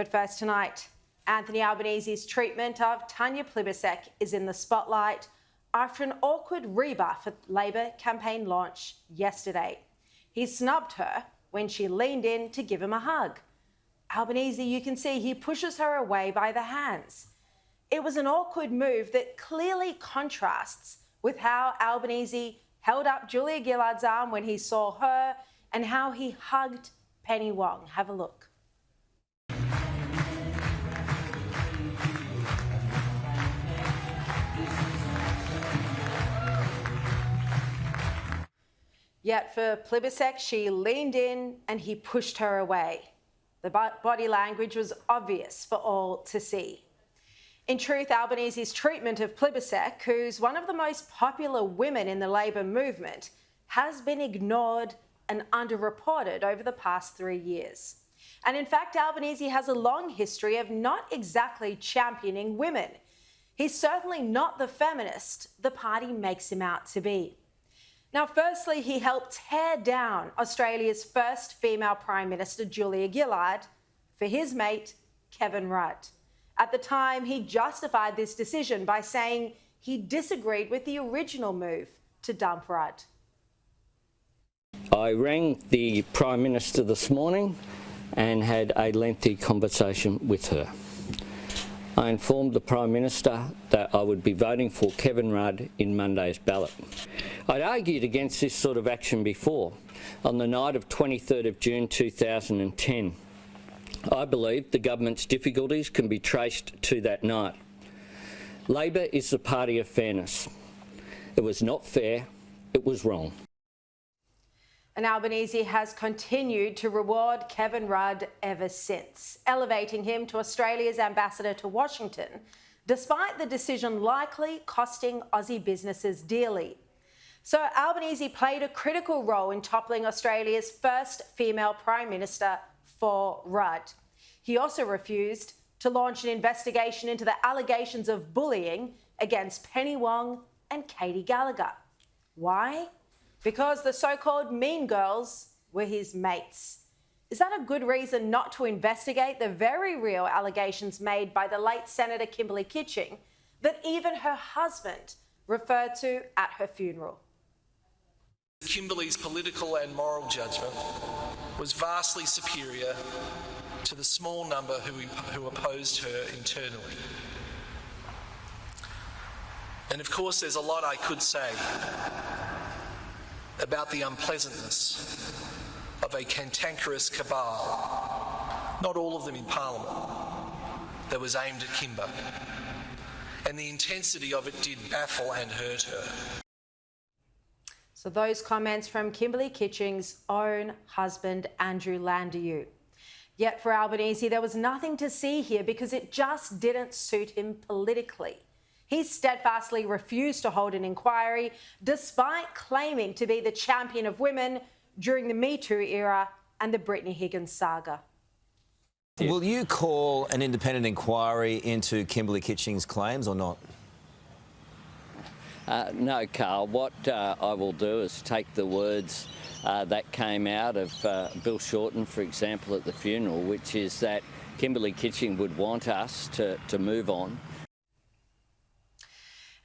But first tonight, Anthony Albanese's treatment of Tanya Plibersek is in the spotlight after an awkward rebuff at Labor campaign launch yesterday. He snubbed her when she leaned in to give him a hug. Albanese, you can see he pushes her away by the hands. It was an awkward move that clearly contrasts with how Albanese held up Julia Gillard's arm when he saw her and how he hugged Penny Wong. Have a look. Yet for Plibersek, she leaned in and he pushed her away. The body language was obvious for all to see. In truth, Albanese's treatment of Plibersek, who's one of the most popular women in the Labor movement, has been ignored and underreported over the past 3 years. And in fact, Albanese has a long history of not exactly championing women. He's certainly not the feminist the party makes him out to be. Now, firstly, he helped tear down Australia's first female Prime Minister, Julia Gillard, for his mate, Kevin Rudd. At the time, he justified this decision by saying he disagreed with the original move to dump Rudd. I rang the Prime Minister this morning and had a lengthy conversation with her. I informed the Prime Minister that I would be voting for Kevin Rudd in Monday's ballot. I'd argued against this sort of action before, on the night of 23rd of June 2010. I believe the government's difficulties can be traced to that night. Labor is the party of fairness. It was not fair, it was wrong. And Albanese has continued to reward Kevin Rudd ever since, elevating him to Australia's ambassador to Washington, despite the decision likely costing Aussie businesses dearly. So Albanese played a critical role in toppling Australia's first female Prime Minister for Rudd. He also refused to launch an investigation into the allegations of bullying against Penny Wong and Katie Gallagher. Why? Because the so-called mean girls were his mates. Is that a good reason not to investigate the very real allegations made by the late Senator Kimberley Kitching that even her husband referred to at her funeral? Kimberley's political and moral judgment was vastly superior to the small number who opposed her internally. And of course, there's a lot I could say about the unpleasantness of a cantankerous cabal, not all of them in Parliament, that was aimed at Kimber. And the intensity of it did baffle and hurt her. So those comments from Kimberley Kitching's own husband, Andrew Landrieu. Yet for Albanese, there was nothing to see here because it just didn't suit him politically. He steadfastly refused to hold an inquiry, despite claiming to be the champion of women during the Me Too era and the Brittany Higgins saga. Will you call an independent inquiry into Kimberley Kitching's claims or not? No, Carl. What I will do is take the words that came out of Bill Shorten, for example, at the funeral, which is that Kimberley Kitching would want us to move on.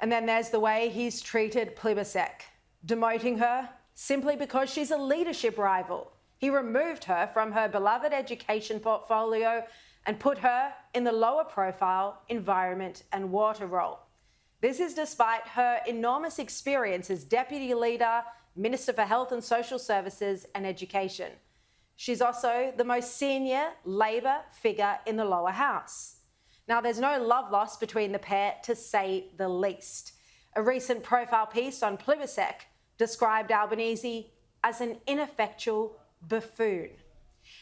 And then there's the way he's treated Plibersek, demoting her simply because she's a leadership rival. He removed her from her beloved education portfolio and put her in the lower profile environment and water role. This is despite her enormous experience as Deputy Leader, Minister for Health and Social Services and Education. She's also the most senior Labor figure in the lower house. Now, there's no love lost between the pair, to say the least. A recent profile piece on Plibersek described Albanese as an ineffectual buffoon.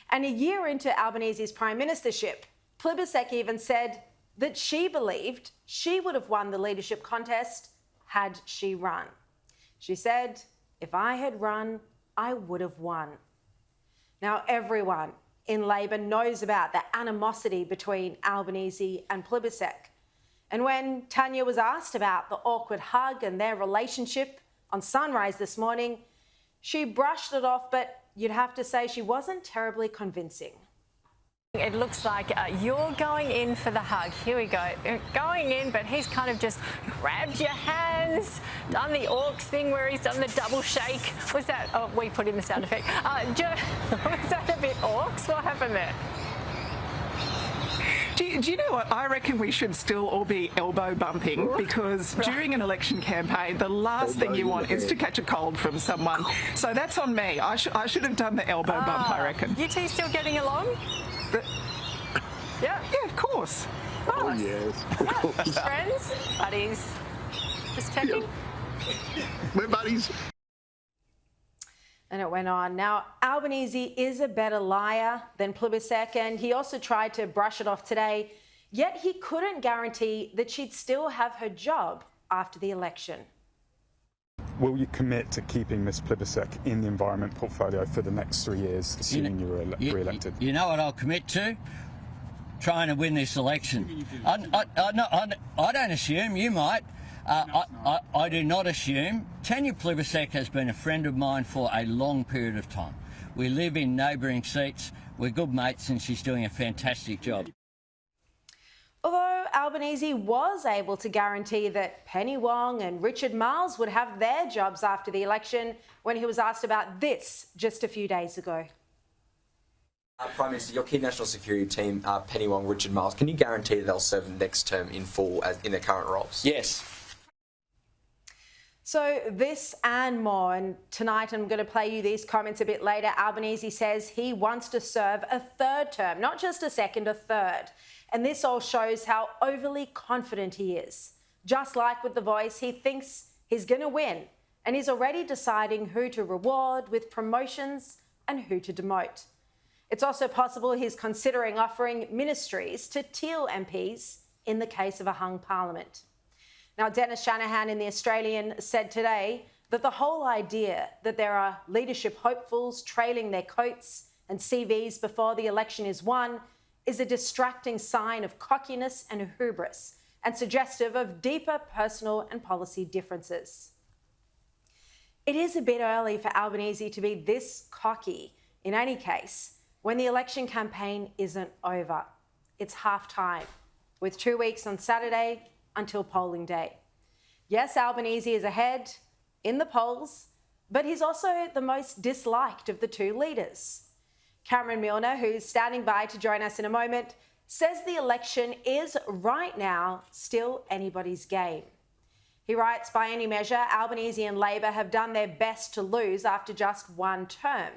And a year into Albanese's prime ministership, Plibersek even said that she believed she would have won the leadership contest had she run. She said, "If I had run, I would have won." Now, everyone in Labor knows about the animosity between Albanese and Plibersek. And when Tanya was asked about the awkward hug and their relationship on Sunrise this morning, she brushed it off, but you'd have to say she wasn't terribly convincing. It looks like you're going in for the hug. Here we go. Going in, but he's kind of just grabbed your hands, done the Orcs thing where he's done the double shake. Was that... Oh, we put in the sound effect. Was that a bit Orcs? What happened there? Do you know what? I reckon we should still all be elbow bumping, because during an election campaign, the last thing you want is to catch a cold from someone. So that's on me. I should have done the elbow bump, I reckon. You two still getting along? Yeah, of course. Oh, yes. Yeah. Friends? Buddies? Just checking? Yep. We're buddies. And it went on. Now, Albanese is a better liar than Plibersek, and he also tried to brush it off today, yet he couldn't guarantee that she'd still have her job after the election. Will you commit to keeping Ms Plibersek in the environment portfolio for the next 3 years, assuming you were re-elected? You know what I'll commit to? Trying to win this election. I don't assume, you might. I do not assume. Tanya Plibersek has been a friend of mine for a long period of time. We live in neighbouring seats. We're good mates, and she's doing a fantastic job. Although Albanese was able to guarantee that Penny Wong and Richard Marles would have their jobs after the election when he was asked about this just a few days ago. Prime Minister, your key national security team, Penny Wong, Richard Marles, can you guarantee that they'll serve the next term in full in their current roles? Yes. So this and more, and tonight I'm going to play you these comments a bit later. Albanese says he wants to serve a third term, not just a second, a third. And this all shows how overly confident he is. Just like with The Voice, he thinks he's going to win, and he's already deciding who to reward with promotions and who to demote. It's also possible he's considering offering ministries to Teal MPs in the case of a hung parliament. Now, Dennis Shanahan in The Australian said today that the whole idea that there are leadership hopefuls trailing their coats and CVs before the election is won is a distracting sign of cockiness and hubris, and suggestive of deeper personal and policy differences. It is a bit early for Albanese to be this cocky, in any case, when the election campaign isn't over. It's half-time, with 2 weeks on Saturday until polling day. Yes, Albanese is ahead in the polls, but he's also the most disliked of the two leaders. Cameron Milner, who's standing by to join us in a moment, says the election is right now still anybody's game. He writes, by any measure, Albanese and Labor have done their best to lose after just one term.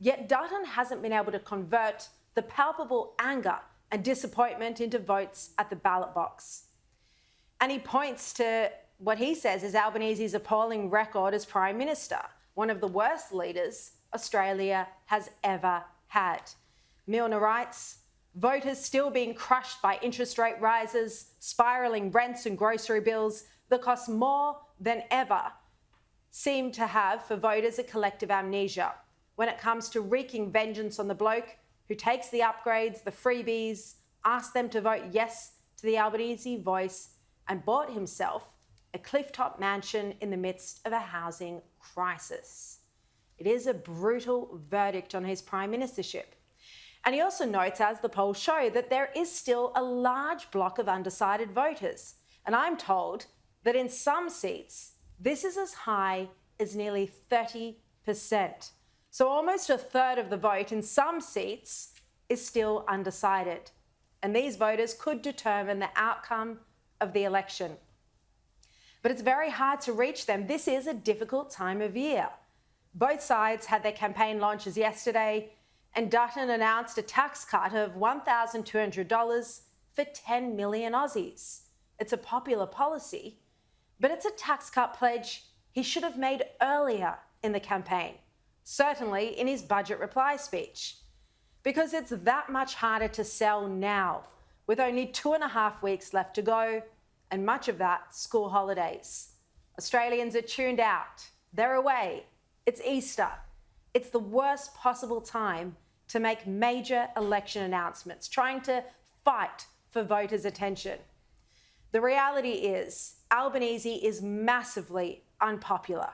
Yet Dutton hasn't been able to convert the palpable anger and disappointment into votes at the ballot box. And he points to what he says is Albanese's appalling record as Prime Minister, one of the worst leaders Australia has ever had. Milner writes, voters still being crushed by interest rate rises, spiralling rents and grocery bills that cost more than ever, seem to have for voters a collective amnesia when it comes to wreaking vengeance on the bloke who takes the upgrades, the freebies, asks them to vote yes to the Albanese voice, and bought himself a clifftop mansion in the midst of a housing crisis. It is a brutal verdict on his prime ministership. And he also notes, as the polls show, that there is still a large block of undecided voters. And I'm told that in some seats, this is as high as nearly 30%. So almost a third of the vote in some seats is still undecided. And these voters could determine the outcome of the election. But it's very hard to reach them. This is a difficult time of year. Both sides had their campaign launches yesterday, and Dutton announced a tax cut of $1,200 for 10 million Aussies. It's a popular policy, but it's a tax cut pledge he should have made earlier in the campaign, certainly in his budget reply speech, because it's that much harder to sell now, with only 2.5 weeks left to go, and much of that school holidays. Australians are tuned out. They're away. It's Easter. It's the worst possible time to make major election announcements, trying to fight for voters' attention. The reality is, Albanese is massively unpopular.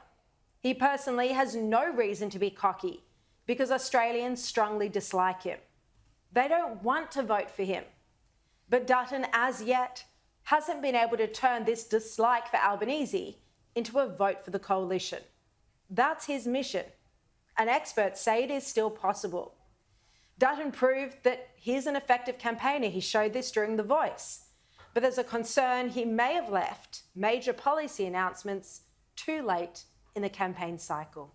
He personally has no reason to be cocky because Australians strongly dislike him. They don't want to vote for him. But Dutton, as yet, hasn't been able to turn this dislike for Albanese into a vote for the coalition. That's his mission, and experts say it is still possible. Dutton proved that he's an effective campaigner. He showed this during The Voice. But there's a concern he may have left major policy announcements too late in the campaign cycle.